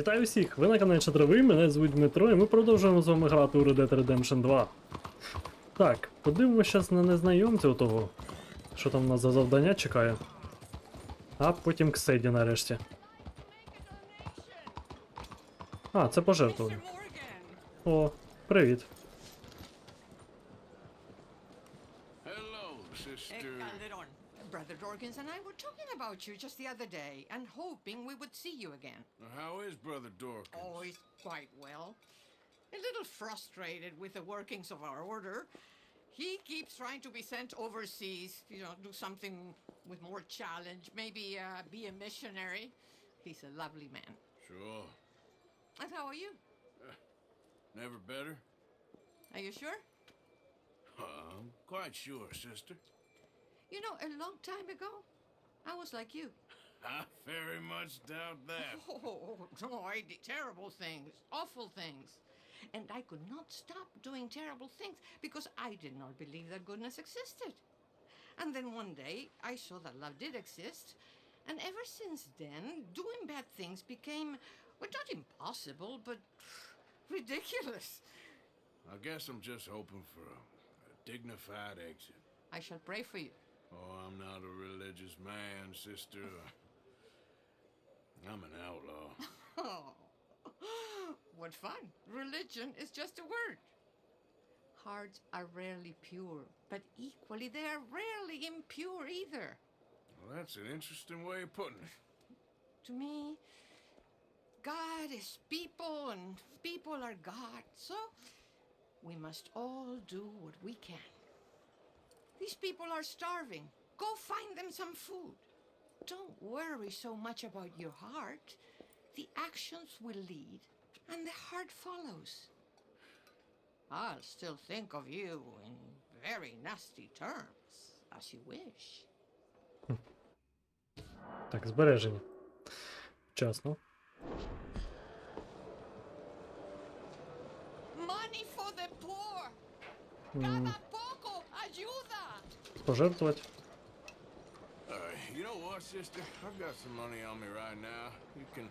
Вітаю всіх! Ви на каналі Здорові, мене звуть Дмитро, і ми продовжуємо з вами грати у Red Dead Redemption 2. Так, подивимося зараз на незнайомця того, що там у нас за завдання чекає. А потім к Седі нарешті. А, це пожертвування. О, привіт. Brother Dorkins and I were talking about you just the other day and hoping we would see you again. How is Brother Dorkins? Oh, he's quite well. A little frustrated with the workings of our order. He keeps trying to be sent overseas, you know, do something with more challenge, maybe be a missionary. He's a lovely man. Sure. And how are you? Never better? Are you sure? I'm quite sure, sister. You know, a long time ago, I was like you. I very much doubt that. Oh, no, I did terrible things, awful things. And I could not stop doing terrible things because I did not believe that goodness existed. And then one day, I saw that love did exist. And ever since then, doing bad things became, well, not impossible, but ridiculous. I guess I'm just hoping for a dignified exit. I shall pray for you. Oh, I'm not a religious man, sister. I'm an outlaw. Oh, what fun. Religion is just a word. Hearts are rarely pure, but equally they are rarely impure either. Well, that's an interesting way of putting it. To me, God is people and people are God, so we must all do what we can. These people are starving. Go find them some food. Don't worry so much about your heart. The actions will lead, and the heart follows. I'll still think of you in very nasty terms, as you wish. Так, збереження. Вчасно. Money for the poor. Cada poco ayuda. Пожертвувати. You know what, sister? I've got some money on me right now. You can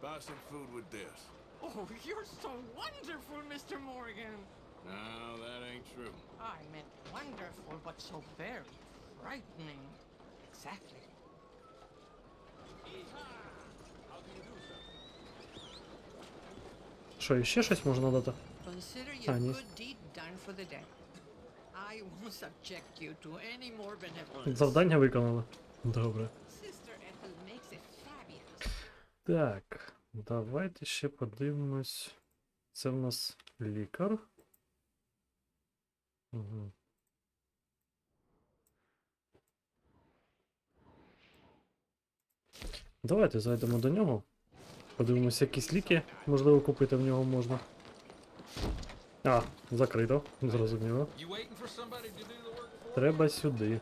buy some food with this. Oh, you're so wonderful, Mr. Morgan. No, that ain't true. I meant wonderful, but so very frightening. Exactly. Що, іще щось можна дати? Consider your ні. good deed done for the day. I won't subject you to any more benevolence. Завдання виконали. Добре. Sister Ethel makes it fabulous. Так, давайте ще подивимось. Це в нас лікар. Угу. Давайте зайдемо до нього. Подивимося, якісь ліки, можливо, купити в нього можна. А, закрито, зрозуміло. Треба сюди.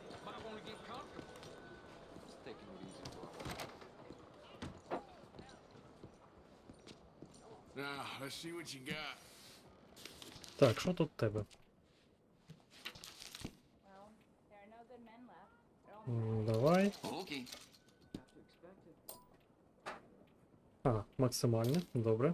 Now, let's see what you got. Так, що тут в тебе? Давай. А, максимальне, добре.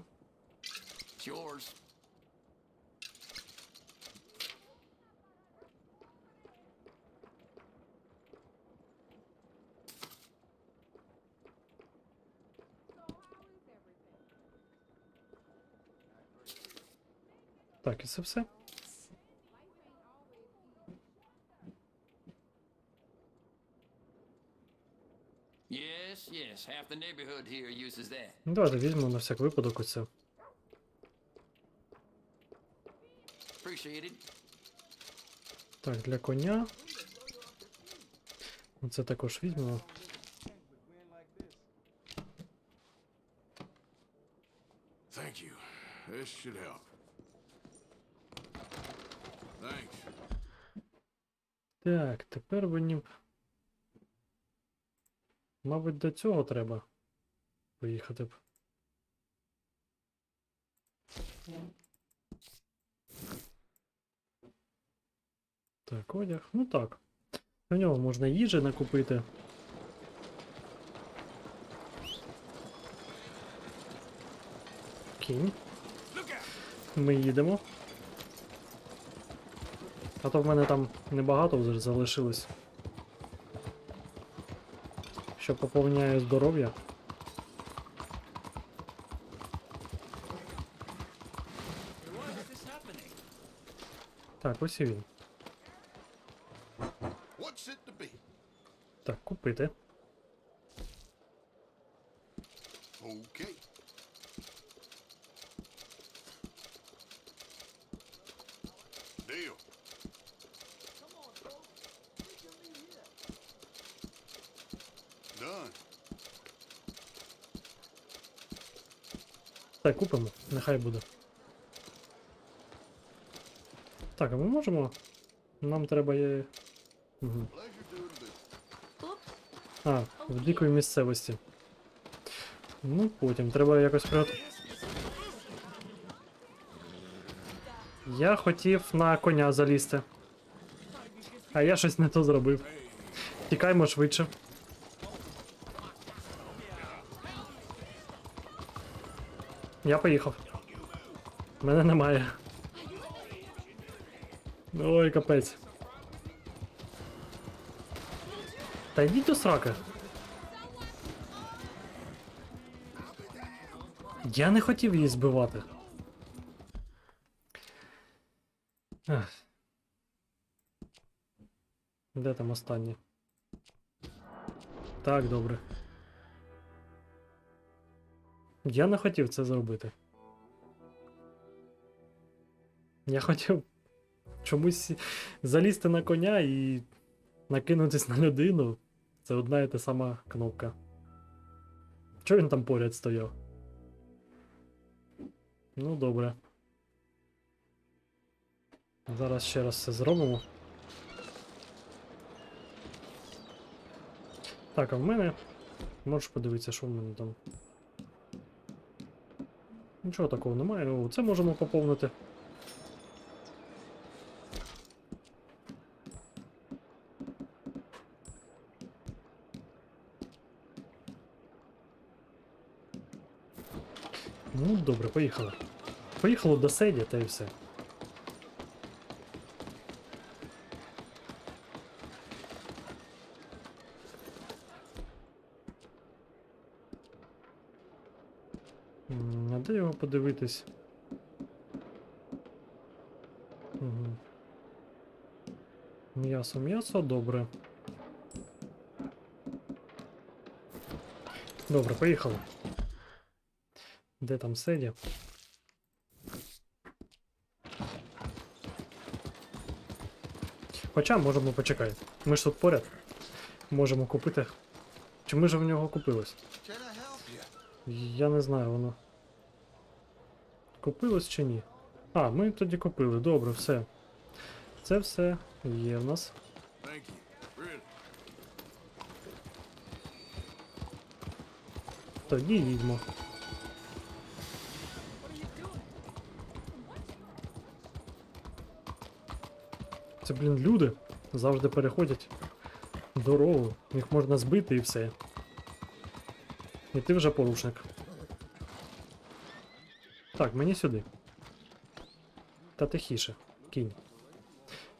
Так, і це все. Yes, half the neighborhood here uses that. Ну, давайте візьмемо на всяк випадок оце. Appreciate it. Так, для коня. Це також візьмемо. Thank you. This should help. Thanks. Так, тепер мені б... Мабуть, до цього треба поїхати б. Так, одяг. Ну так. В нього можна їжі накупити. Кінь. Ми їдемо. А то в мене там небагато вже залишилось. Що поповняє здоров'я. Так, ось і він. What's it to be? Так, купити. Okay. Deal. Done. Так, купимо, нехай буде. Так, а ми можемо? Нам треба є. Угу. Pleasure doing business. А, в дикої місцевості. Ну, потім треба якось приготувати. Я хотів на коня залізти. А я щось не то зробив. Тікаймо швидше. Я поїхав. Мене немає. Ой, капець. Та йдіть до сраки. Я не хотів її збивати. Ах. Де там останнє? Так, добре. Я не хотів це зробити. Я хотів чомусь залізти на коня і накинутись на людину. Це одна і та сама кнопка. Чого він там поряд стояв? Ну, добре. Зараз ще раз все зробимо. Так, а в мене... Можеш подивитися, що в мене там. Нічого такого немає. О, це можемо поповнити. Ну, добре, поїхали. Поїхали до Седі, та й все. А де його подивитись? Угу. М'ясо, м'ясо, добре. Добре, поїхали. Де там Седі? Хоча можемо почекати. Ми ж тут поряд. Можемо купити. Чи ми ж в нього купилось? Can I help you? Я не знаю, воно. Купилось чи ні? А, ми тоді купили. Добре, все. Це все є в нас. Thank you. Really. Тоді їдьмо. Це, блін, люди завжди переходять дорогу. Їх можна збити і все. І ти вже порушник. Так, мені сюди. Та тихіше. Кінь.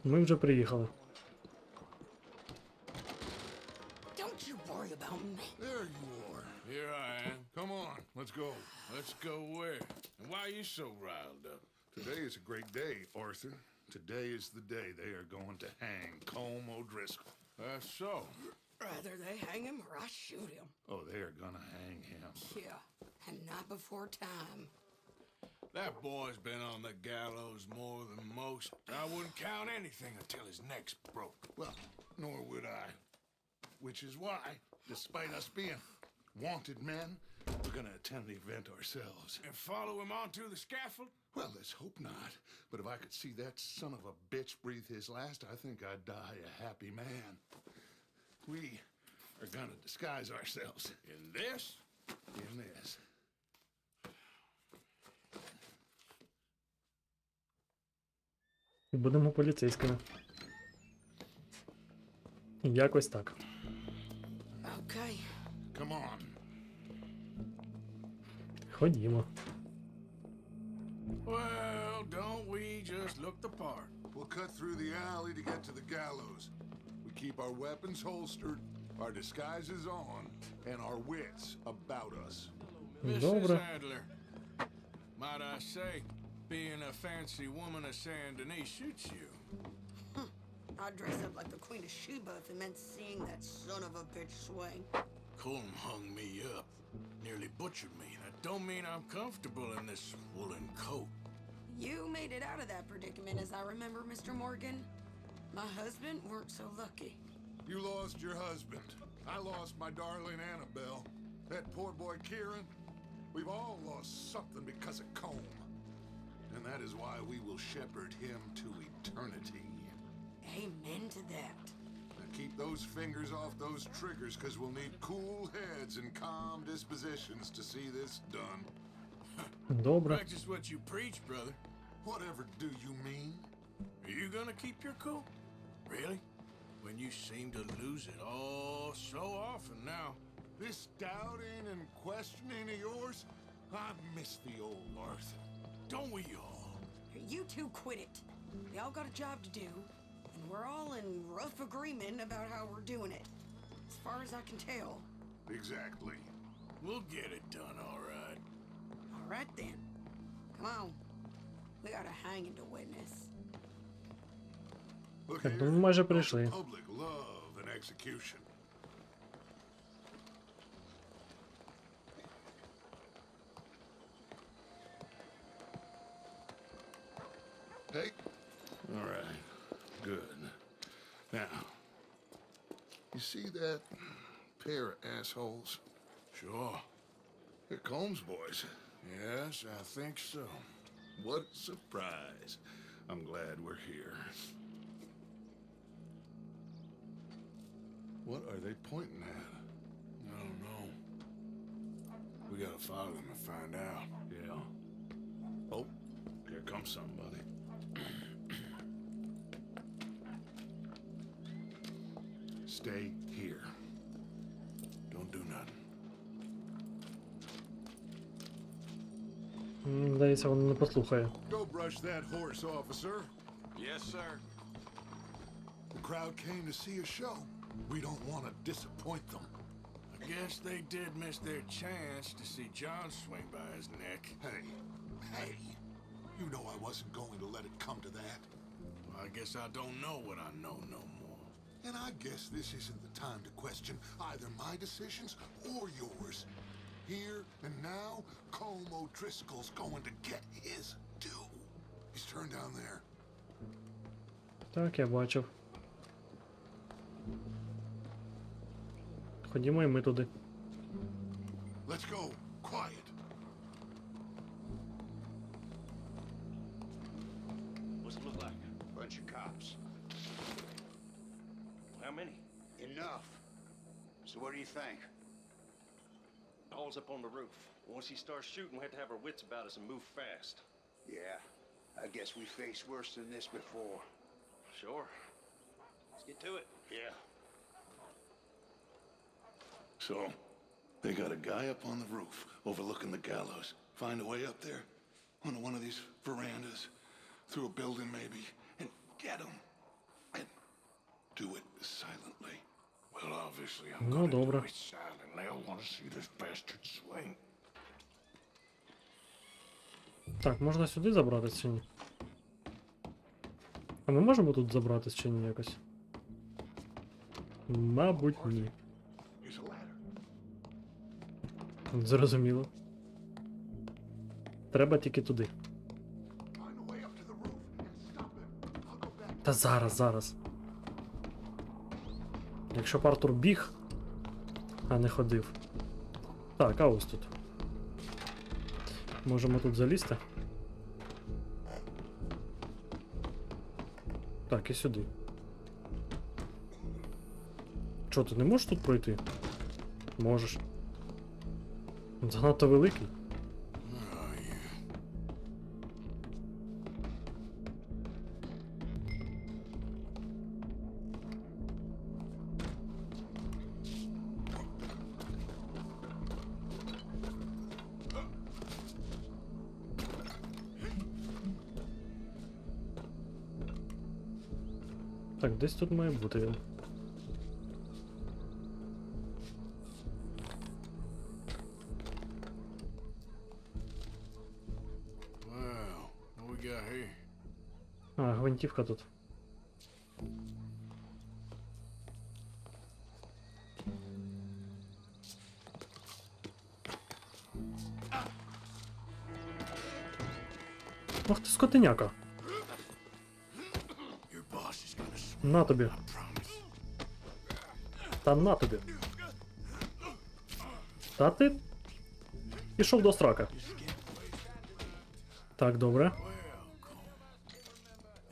Ми вже приїхали. Don't you worry about me. There you are. Here I am. Come on, let's go. Let's go where? And why are you so riled up? Today is a great day, Arthur. Today is the day they are going to hang Colm O'Driscoll. That's so. Rather they hang him or I shoot him. Oh, they are gonna hang him. Yeah, and not before time. That boy's been on the gallows more than most. I wouldn't count anything until his neck's broke. Well, nor would I. Which is why, despite us being wanted men, we're gonna attend the event ourselves. And follow him onto the scaffold? Well, let's hope not. But if I could see that son of a bitch breathe his last, I think I'd die a happy man. We are gonna disguise ourselves In this? in this. І будемо поліцейськими. Якось так. Okay. Come on. Ходімо. Well, don't we just look the part? We'll cut through the alley to get to the gallows. We keep our weapons holstered, our disguises on, and our wits about us. Mrs. Добре. Adler, might I say, being a fancy woman of Saint Denis suits you. I'd dress up like the Queen of Sheba if it meant seeing that son of a bitch swing. Colm hung me up, nearly butchered me. That don't mean I'm comfortable in this woolen coat. You made it out of that predicament, as I remember, Mr. Morgan. My husband weren't so lucky. You lost your husband. I lost my darling Annabelle. That poor boy Kieran. We've all lost something because of Colm. And that is why we will shepherd him to eternity. Amen to that. Now keep those fingers off those triggers, because we'll need cool heads and calm dispositions to see this done. Добре. Practice what you preach, brother. Whatever do you mean? Are you gonna keep your cool? Really? When you seem to lose it all so often now. This doubting and questioning of yours? I miss the old Arthur. Don't we all? You two quit it. We all got a job to do, and we're all in rough agreement about how we're doing it. As far as I can tell. Exactly. We'll get it done, all right. All right then. Come on. We got a hanging to witness. Look Так, here, ну ми майже прийшли. public love and execution. Hey. All right. Good. Now, you see that pair of assholes? Sure. They're Combs boys. Yes, I think so. What a surprise. I'm glad we're here. What are they pointing at? I don't know. We gotta follow them and find out. Yeah. Oh, here comes somebody. Stay here. Don't do nothing. Здається, вона не послухає. Go brush that horse, officer. Yes, sir. The crowd came to see a show. We don't want to disappoint them. I guess they did miss their chance to see John swing by his neck. Hey, you know I wasn't going to let it come to that. Well, I guess I don't know what I know no more. And I guess this isn't the time to question either my decisions or yours. Here and now, Colm O'Driscoll's going to get his due. He's turned down there. Так, я бачив. Ходімо і ми туди. Let's go. Quiet. What's it look like? Bunch of cops. How many? Enough. So what do you think? All's up on the roof. Once he starts shooting, we have to have our wits about us and move fast. Yeah, I guess we faced worse than this before. Sure. Let's get to it. Yeah. So, they got a guy up on the roof overlooking the gallows. Find a way up there, onto one of these verandas, through a building maybe, and get him. And do it silently. Well, obviously, I'm Ну, gonna добре. do it silently. I want to see this bastard swing. Так, можна сюди забратись чи ні? А ми можемо тут забратись чи ні якось? Мабуть, ні. Here's a ladder. Зрозуміло. Треба тільки туди. Find a way up to the roof and stop him. I'll go back. Та зараз. Якщо б Артур біг, а не ходив. Так, а ось тут. Можемо тут залізти. Так, і сюди. Чо, ти не можеш тут пройти? Можеш. Занадто великий. Oh, yeah. Так, десь тут має бути він. Well, what we got here? А, гвинтівка тут. Ах ти скотиняка. Your boss is gonna На тобі. promise. Та на тобі. Та ти пішов до срака. Так, добре. Well, cool.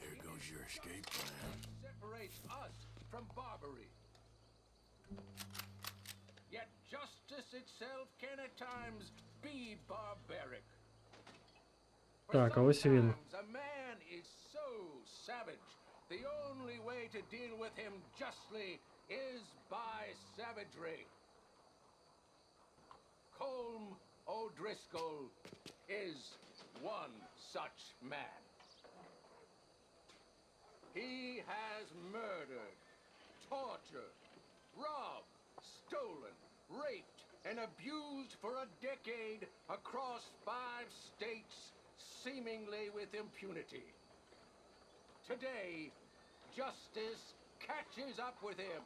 There goes your escape plan. Separates us from barbary. Yet justice itself can at times be barbaric. For Так, а ось і він. sometimes a man is so savage, the only way to deal with him justly is by savagery. Colm O'Driscoll is one such man. He has murdered, tortured, robbed, stolen, raped, and abused for a decade across 5 states, seemingly with impunity. Today, justice catches up with him.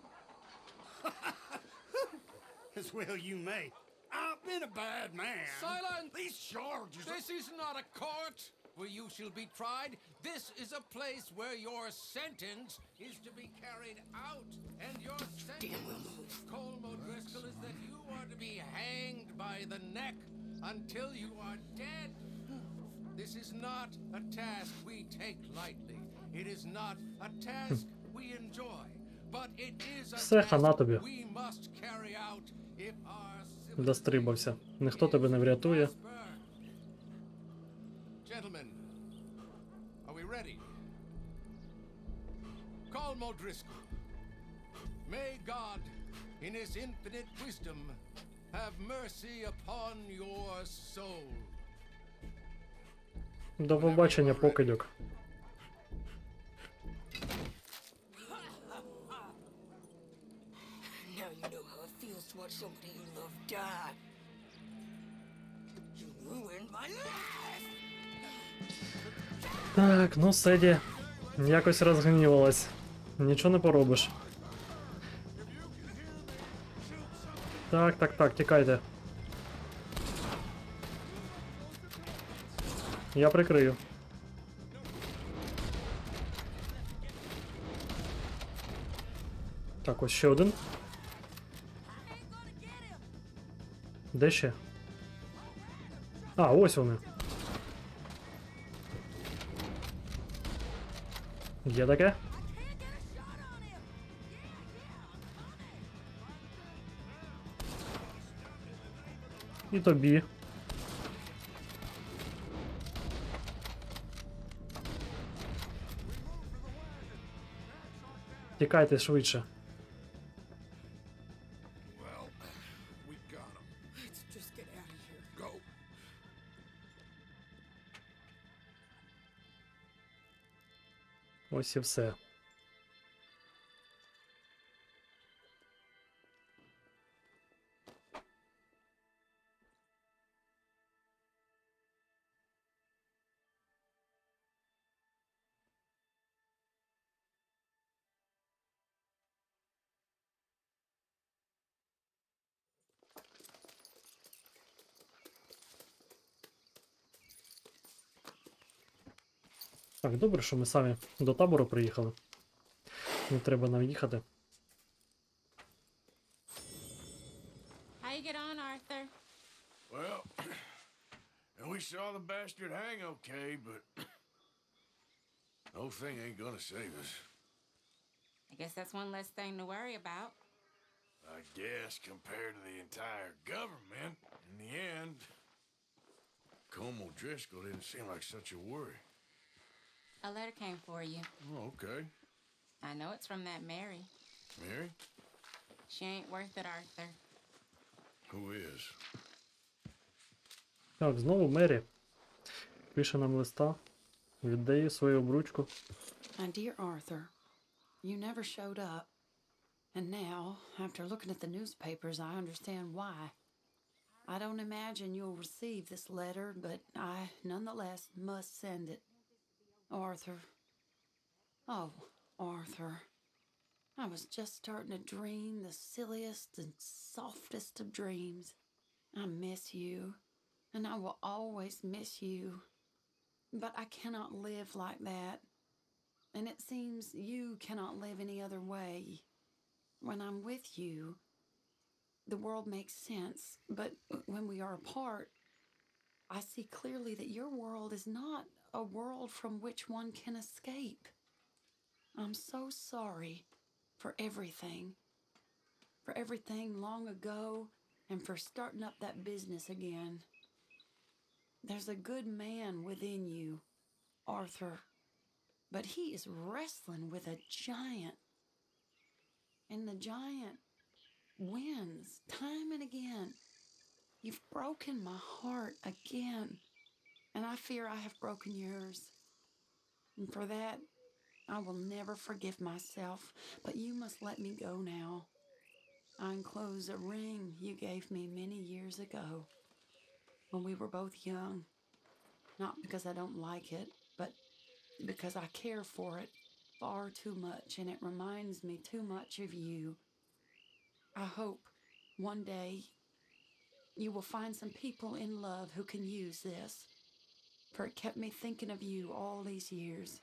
As well you may. I've been a bad man. Silence! These charges This is not a court where you shall be tried. This is a place where your sentence is to be carried out. And your sentence, Colm O'Driscoll, is that you are to be hanged by the neck until you are dead. This is not a task we take lightly. It is not a task we enjoy. But it is a Все, хана тобі. task we must carry out if our Дострибався. Ніхто тебе не врятує. Gentlemen, are we ready? Colm O'Driscoll, may God, in his infinite wisdom, have mercy upon your soul. До побачення, покидьок. Now you know how it feels to watch somebody you love die. You ruined my life! Так, ну Седі якось розгнівалась. Нічого не поробиш. Так, так, так, тікайте. Я прикрию. Так, ось ще один. Де ще? А, ось вони. Є таке? І тобі. Тікайте швидше. Well, we got him. Let's just get out of here. Go. Ось і все. Так, добре, що ми самі до табору приїхали. Не треба нам їхати. How you get on, Arthur? Well, and we saw the bastard hang okay, but the whole thing ain't gonna save us. I guess that's one less thing to worry about. I guess compared to the entire government, in the end, Colm O'Driscoll didn't seem like such a worry. A letter came for you. Oh, okay. I know it's from that Mary. Mary? She ain't worth it, Arthur. Who is? Так, знову Мері. Пише нам листа. Віддає свою обручку. My dear Arthur, You never showed up. And now, after looking at the newspapers, I understand why. I don't imagine you'll receive this letter, but I nonetheless must send it. Arthur. Oh, Arthur. I was just starting to dream the silliest and softest of dreams. I miss you, and I will always miss you. But I cannot live like that. And it seems you cannot live any other way. When I'm with you, the world makes sense. But when we are apart, I see clearly that your world is not a world from which one can escape. I'm so sorry for everything. For everything long ago and for starting up that business again. There's a good man within you, Arthur, but he is wrestling with a giant. And the giant wins time and again. You've broken my heart again, and I fear I have broken yours. And for that, I will never forgive myself, but you must let me go now. I enclose a ring you gave me many years ago when we were both young. Not because I don't like it, but because I care for it far too much, and it reminds me too much of you. I hope one day you will find some people in love who can use this, for it kept me thinking of you all these years,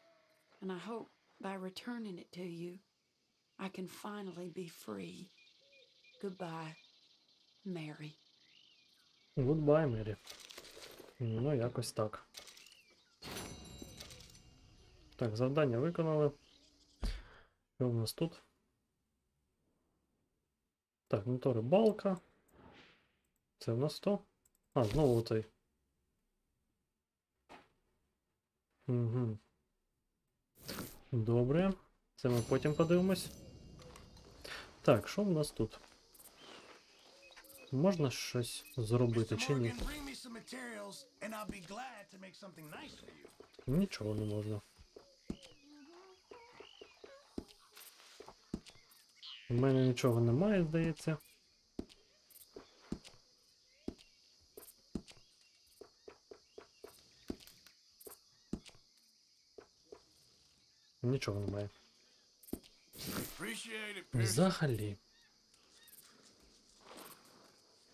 and I hope by returning it to you, I can finally be free. Goodbye, Mary. Goodbye, Мері. Ну, якось так. Так, завдання виконали. Що у нас тут? Так, ну то рибалка. Це в нас то? А, знову цей. Угу. Добре. Це ми потім подивимось. Так, що в нас тут? Можна щось зробити чи ні? Нічого не можна. У мене нічого немає, здається. Нічого немає. Взагалі.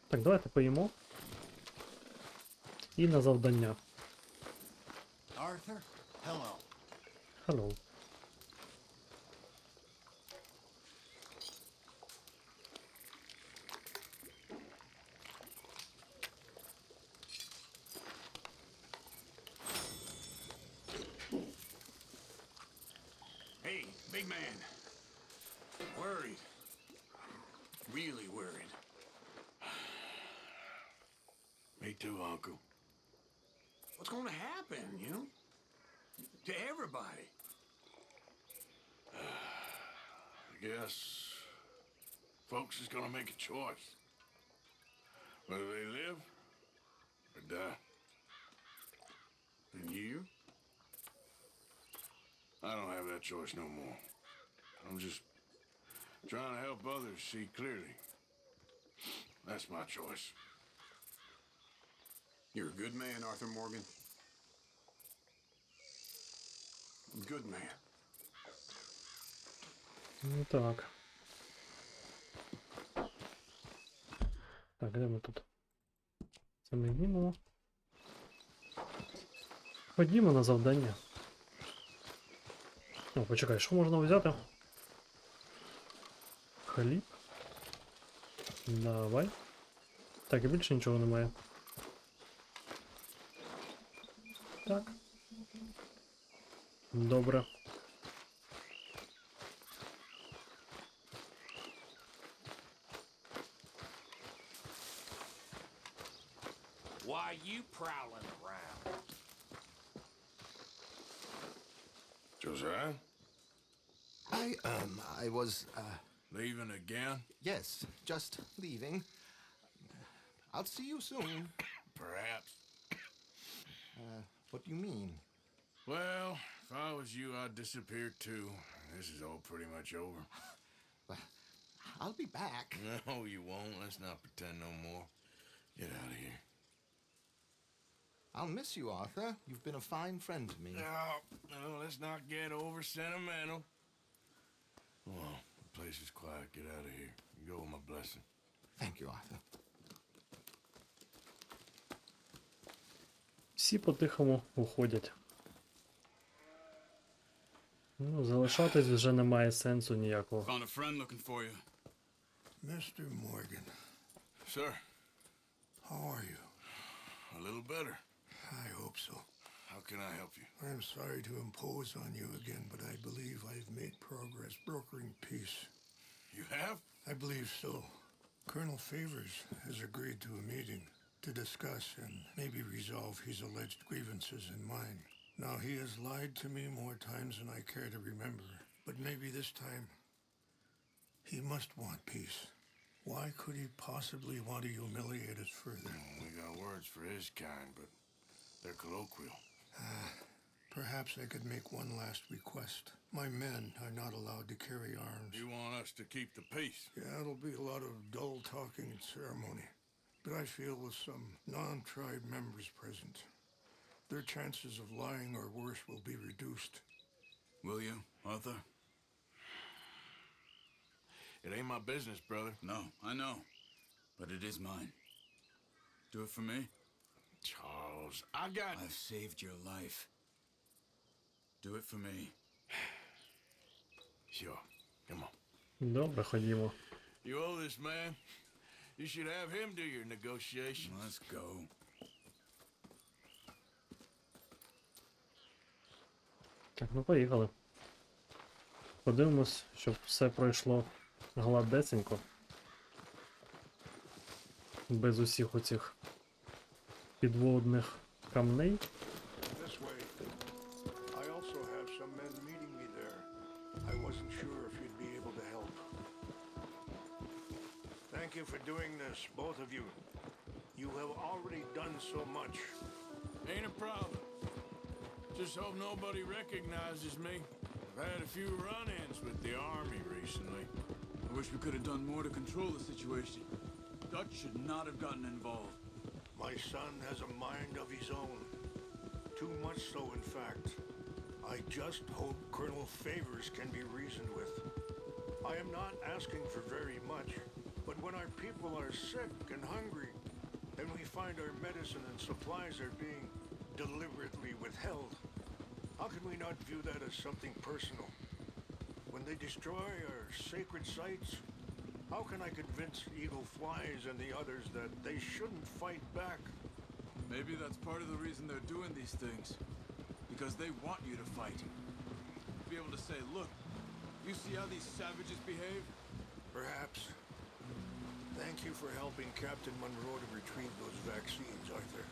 Так, давайте поїмо. І на завдання. Arthur, hello. Hello. Hey, big man. Worried. Really worried. Me too, Uncle. What's going to happen, you know? To everybody. I guess folks is gonna make a choice. Whether they live or die. And you? I don't have that choice no more. I'm just trying to help others see clearly. That's my choice. You're a good man, Arthur Morgan. Good man. Ну так. Так, де ми тут? Це ми знімемо. Ходімо на завдання. О, почекай, що можна взяти? Хліб. Давай. Так, і більше нічого немає. Так. Добре. Why you prowling around? Josiah? I was, Leaving again? yes, just leaving. I'll see you soon. Perhaps. What do you mean? Well, if I was you, I'd disappear too. This is all pretty much over. I'll be back. No, you won't. Let's not pretend no more. Get out of here. I'll miss you, Arthur. You've been a fine friend to me. No, let's not get over sentimental. Well, the place is quiet. Get out of here. You go with my blessing. Thank you, Arthur. Всі по-тихому уходять. Ну, залишатись вже немає сенсу ніякого. Found a friend looking for you. Mr. Morgan, Sir, how are you? a little better. I hope so. How can I help you? I'm sorry to impose on you again, but I believe I've made progress brokering peace. You have? I believe so. Colonel Favors has agreed to a meeting to discuss and maybe resolve his alleged grievances and mine. Now, he has lied to me more times than I care to remember, but maybe this time he must want peace. Why could he possibly want to humiliate us further? We got words for his kind, but they're colloquial. Perhaps I could make one last request. My men are not allowed to carry arms. You want us to keep the peace? Yeah, it'll be a lot of dull talking and ceremony. But I feel with some non-tribe members present, their chances of lying or worse will be reduced. Will you, Arthur? It ain't my business, brother. No, I know. But it is mine. Do it for me? Charles, I got... I've saved your life. Do it for me. Sure. Come on. Добре, ходімо. You owe this man. You should have him do your negotiations. Let's go. Так, ну поїхали. Подивимось, щоб все пройшло гладесенько. Без усіх оцих підводних камней. This way. I also have some men meeting me there. I wasn't sure if you'd be able to help. Thank you for doing this, both of you. You have already done so much. Ain't a problem. Just hope nobody recognizes me. I've had a few run-ins with the army recently. I wish we could have done more to control the situation. Dutch should not have gotten involved. My son has a mind of his own. Too much so, in fact. I just hope Colonel Favors can be reasoned with. I am not asking for very much, but when our people are sick and hungry, and we find our medicine and supplies are being deliberately withheld, how can we not view that as something personal? When they destroy our sacred sites, how can I convince Eagle Flies and the others that they shouldn't fight back? Maybe that's part of the reason they're doing these things. Because they want you to fight. Be able to say, look, you see how these savages behave? Perhaps. Thank you for helping Captain Monroe to retrieve those vaccines, Arthur.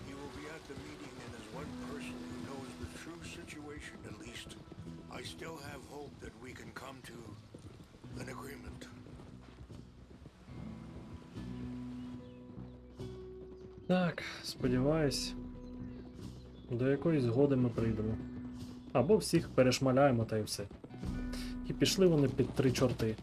He will be at the meeting, and as one person who knows the true situation at least, I still have hope that we can come to an agreement. Так, сподіваюсь, до якоїсь згоди ми прийдемо. Або всіх перешмаляємо та й все. І пішли вони під 3 чорти.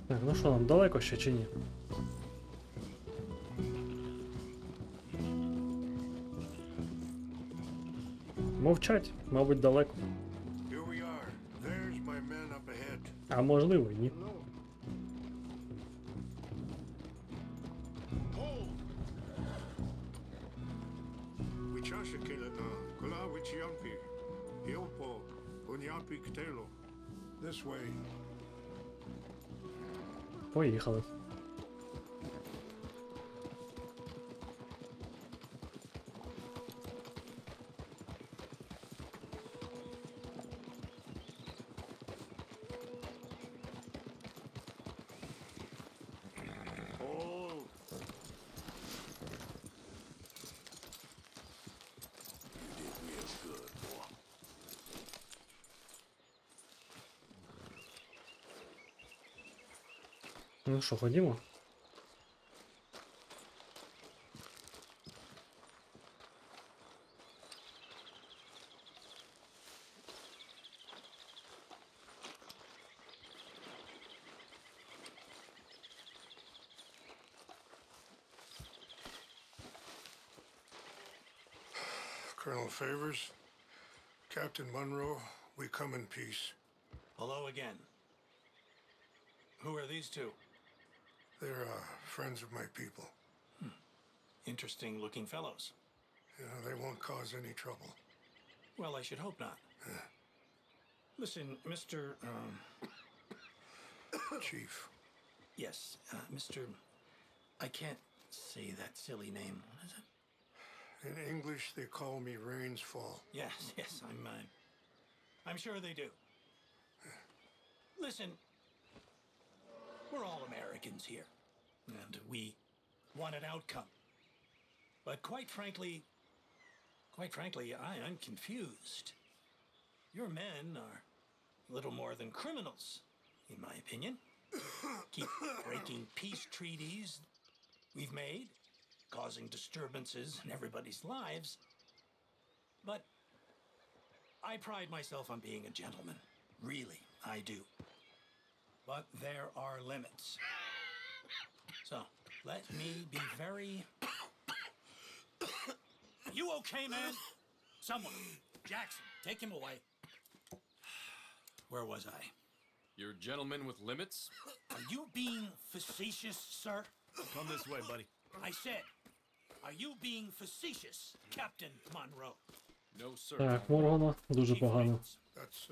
Так, ну що, нам далеко ще чи ні? Мовчать, мабуть, далеко. Here we are. There's my men up ahead. А можливо, і ні. This way. Поїхали. Ну що, ходімо? Colonel Favors, Captain Monroe, we come in peace. Hello again. Who are these two? They're friends of my people. Interesting looking fellows. Yeah, they won't cause any trouble. Well, I should hope not. Listen, Mr. Chief. Yes, Mr. I can't say that silly name. What is it? In English, they call me Rainsfall. Yes, I'm sure they do. Listen, we're all Americans here, and we want an outcome. But quite frankly, I'm confused. Your men are little more than criminals, in my opinion. Keep breaking peace treaties we've made, causing disturbances in everybody's lives. But I pride myself on being a gentleman. Really, I do. But there are limits. So, let me be very... You okay, man? Someone. Jackson, take him away. Where was I? You're a gentleman with limits? Are you being facetious, sir? Come this way, buddy. I said, are you being facetious, Captain Monroe? No, sir. Так, Моргана дуже погано. That's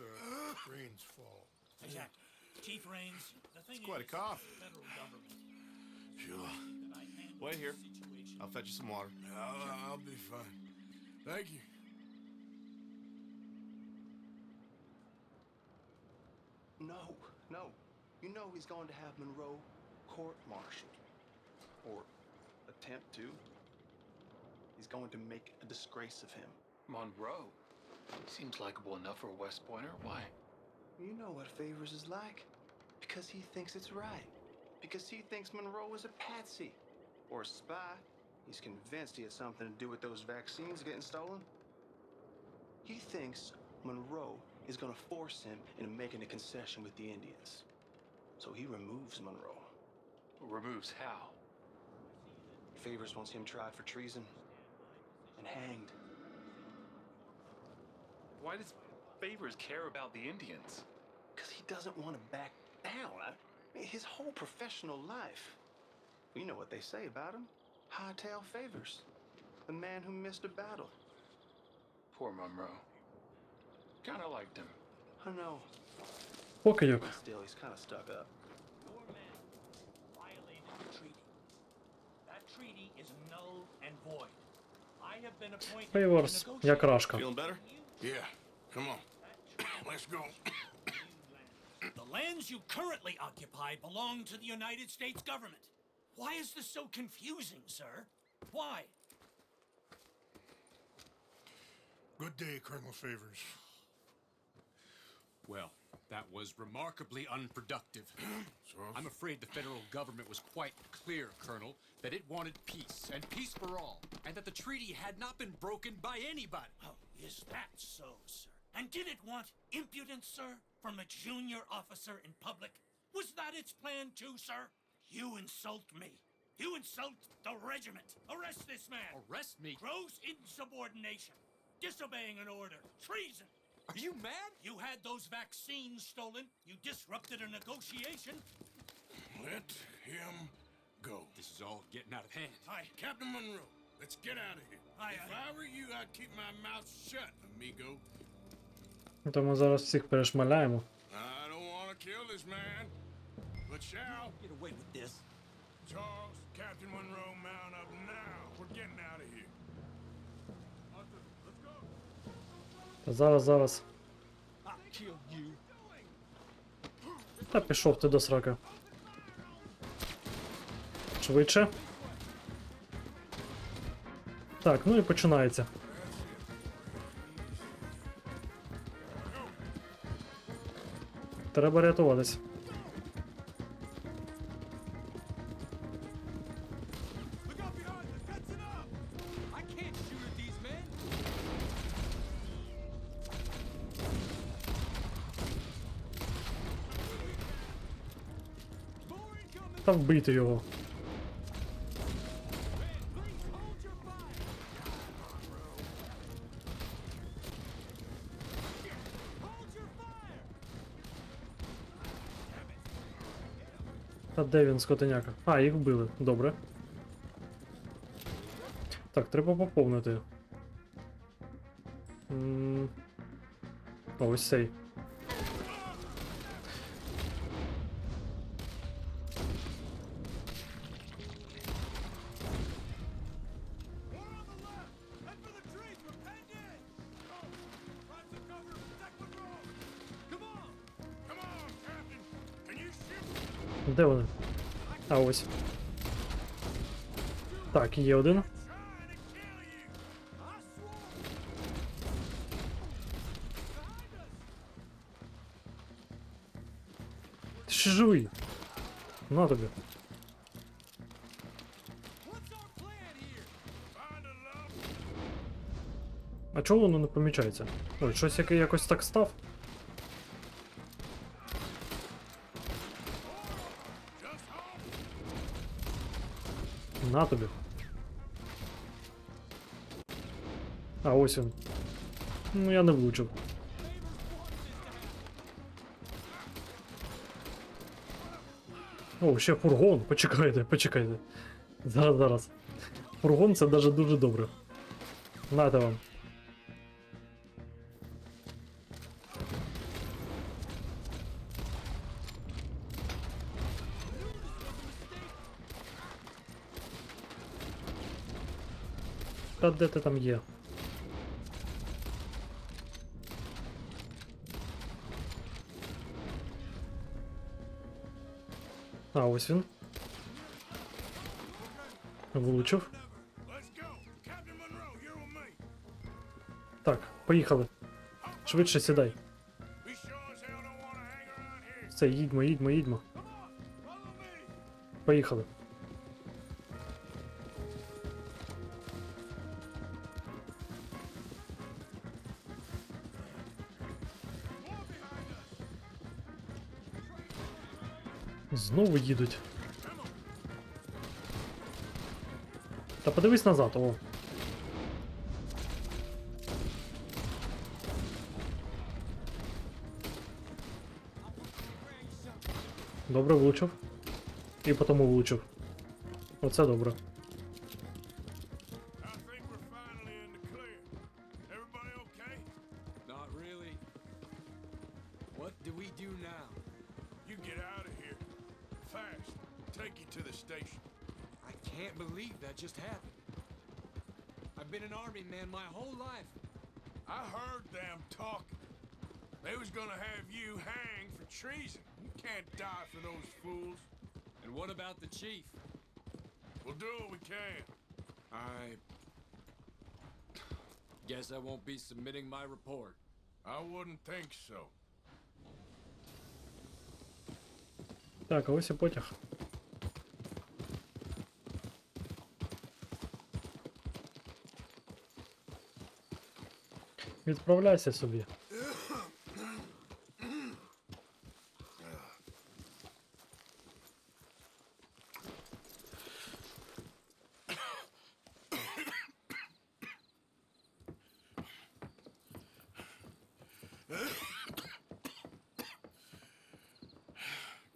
Rains' fault. Exactly. Chief Rains, the thing It's quite a cough. federal government. Sure. Wait here. I'll fetch you some water. I'll be fine. Thank you. No. You know he's going to have Monroe court-martialed. Or attempt to. He's going to make a disgrace of him. Monroe? Seems likable enough for a West Pointer. Why? You know what Favors is like. Because he thinks it's right. Because he thinks Monroe is a patsy. Or a spy. He's convinced he had something to do with those vaccines getting stolen. He thinks Monroe is going to force him into making a concession with the Indians. So he removes Monroe. Removes how? Favors wants him tried for treason and hanged. Why does Favors care about the Indians? Because he doesn't want to back down. His whole professional life. You know what they say about him. Hightail Favors. The man who missed a battle. Poor Monroe. Kinda liked him. I know. Покидьок. But still, he's kind of stuck up. Your men violated the treaty. That treaty is null and void. I have been appointed Фейворс, як рашка. Feeling better? Yeah, come on. Let's go. The lands you currently occupy belong to the United States government. Why is this so confusing, sir? Why? Good day, Colonel Favors. Well, that was remarkably unproductive. I'm afraid the federal government was quite clear, Colonel, that it wanted peace, and peace for all, and that the treaty had not been broken by anybody. Oh, is that so, sir? And did it want impudence, sir, from a junior officer in public? Was that its plan too, sir? You insult me. You insult the regiment. Arrest this man. Arrest me? Gross insubordination. Disobeying an order. Treason. Are you mad? You had those vaccines stolen. You disrupted a negotiation. Let him go. This is all getting out of hand. Captain Monroe, let's get out of here. If I were you, I'd keep my mouth shut, amigo. То ми зараз всіх перешмаляємо. I don't want to kill this man, but shall. Get away with this. Charles, Captain Monroe, mount up now. We're getting out of here. Arthur, let's go. Та зараз. I killed you. Та пішов ти до срака. Швидше. Так, ну і починається. Треба рятуватись. Та вбити його. Та де він, скотиняка? А, їх вбили. Добре. Так, треба поповнити. О, ось цей. Де вони? А, ось. Так, є один. Ти ще живий. На тобі. А чого воно не помічається? Ой, щось якось так став. На тобі. А, ось він. Ну, я не влучив. О, ще фургон. Почекайте, почекайте. Зараз. Фургон це навіть дуже добре. Нате вам. Та де ти там є? А, ось він. Влучив. Так, поїхали. Швидше сідай. Все, їдьмо. Поїхали. Знову їдуть. Та подивись назад, о. Добре, влучив. І потім влучив. Оце добре. Just happened. I've been an army man my whole life. I heard them talking. They was gonna have you hanged for treason. You can't die for those fools. And what about the chief? We'll do what we can. I guess I won't be submitting my report. I wouldn't think so. Так, а ось і потяг. Відправляйся собі.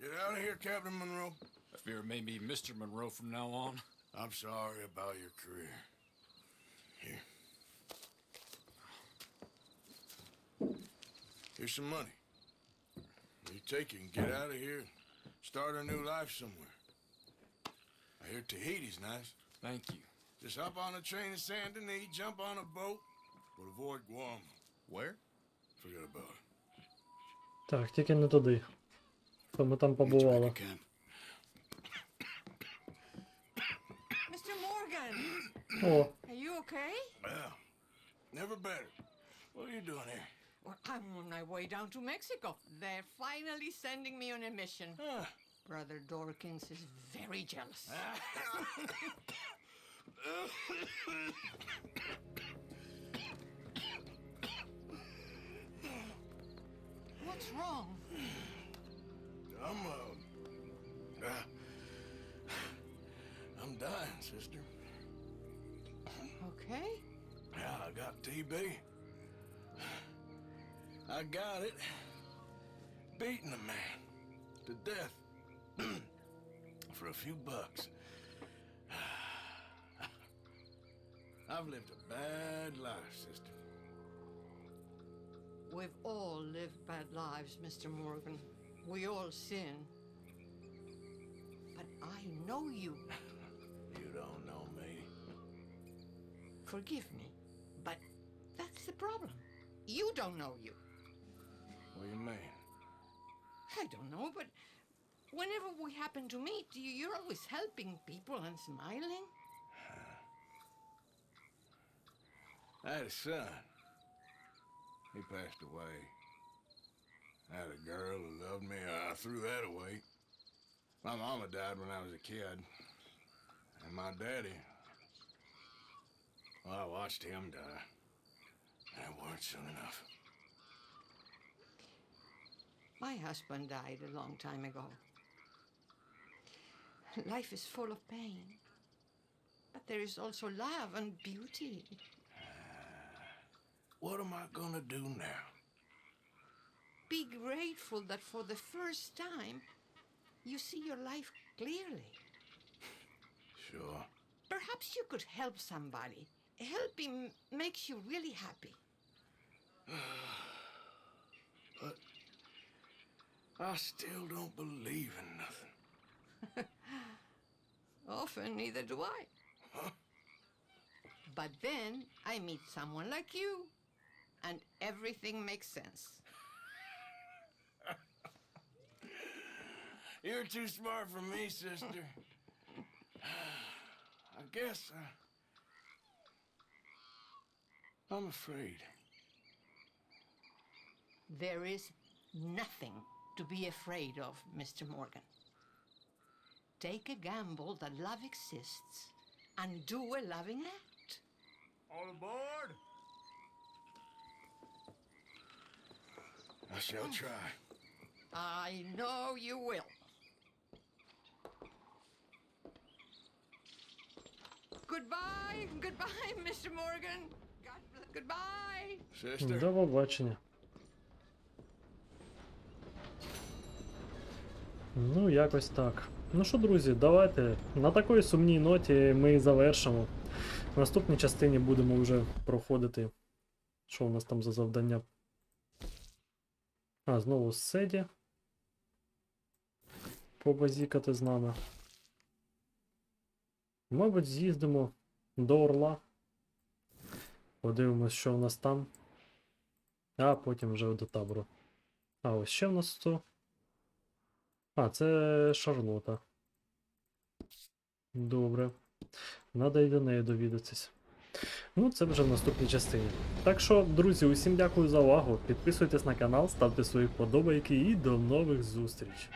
Get out of here, Captain Monroe. I fear it may be Mr. Monroe from now on. I'm sorry about your career. Here. Here's some money. You take it and get out of here and start a new life somewhere. I hear Tahiti's nice. Thank you. Just hop on a train to Saint Denis, jump on a boat, but avoid Guam. Where? Forget about it. Так, тільки не туди. То ми там побували. Mr. Morgan! О, Are you okay? Well, never better. What are you doing here? Well, I'm on my way down to Mexico. They're finally sending me on a mission. Brother Dorkins is very jealous. What's wrong? dying, sister. Okay? Yeah, I got TB. I got it. Beating a man to death for a few bucks. I've lived a bad life, sister. We've all lived bad lives, Mr. Morgan. We all sin. But I know you. You don't know me. Forgive me, but that's the problem. You don't know you. What do you mean? I don't know, but whenever we happen to meet, you're always helping people and smiling. I had a son. He passed away. I had a girl who loved me. I threw that away. My mama died when I was a kid. And my daddy, well, I watched him die. And it weren't soon enough. My husband died a long time ago. Life is full of pain. But there is also love and beauty. What am I gonna do now? Be grateful that for the first time, you see your life clearly. Sure. Perhaps you could help somebody. Helping makes you really happy. But I still don't believe in nothing. Often, neither do I. Huh? But then I meet someone like you, and everything makes sense. You're too smart for me, sister. I guess I'm afraid. There is nothing to be afraid of, Mr. Morgan. Take a gamble that love exists and do a loving act. All aboard! I shall try. I know you will. Goodbye, goodbye, Mr. Morgan. Goodbye. Sister. До побачення. Ну, якось так. Ну що, друзі, давайте на такій сумній ноті ми завершимо. В наступній частині будемо вже проходити. Що у нас там за завдання? А, знову Седі. Побазікати з нами. Мабуть, з'їздимо до Орла. Подивимось, що в нас там. А потім вже до табору. А ось ще в нас то. А, це Шарлота. Добре. Надо і до неї довідатись. Ну, це вже в наступній частині. Так що, друзі, усім дякую за увагу. Підписуйтесь на канал, ставте свої вподобайки і до нових зустрічей.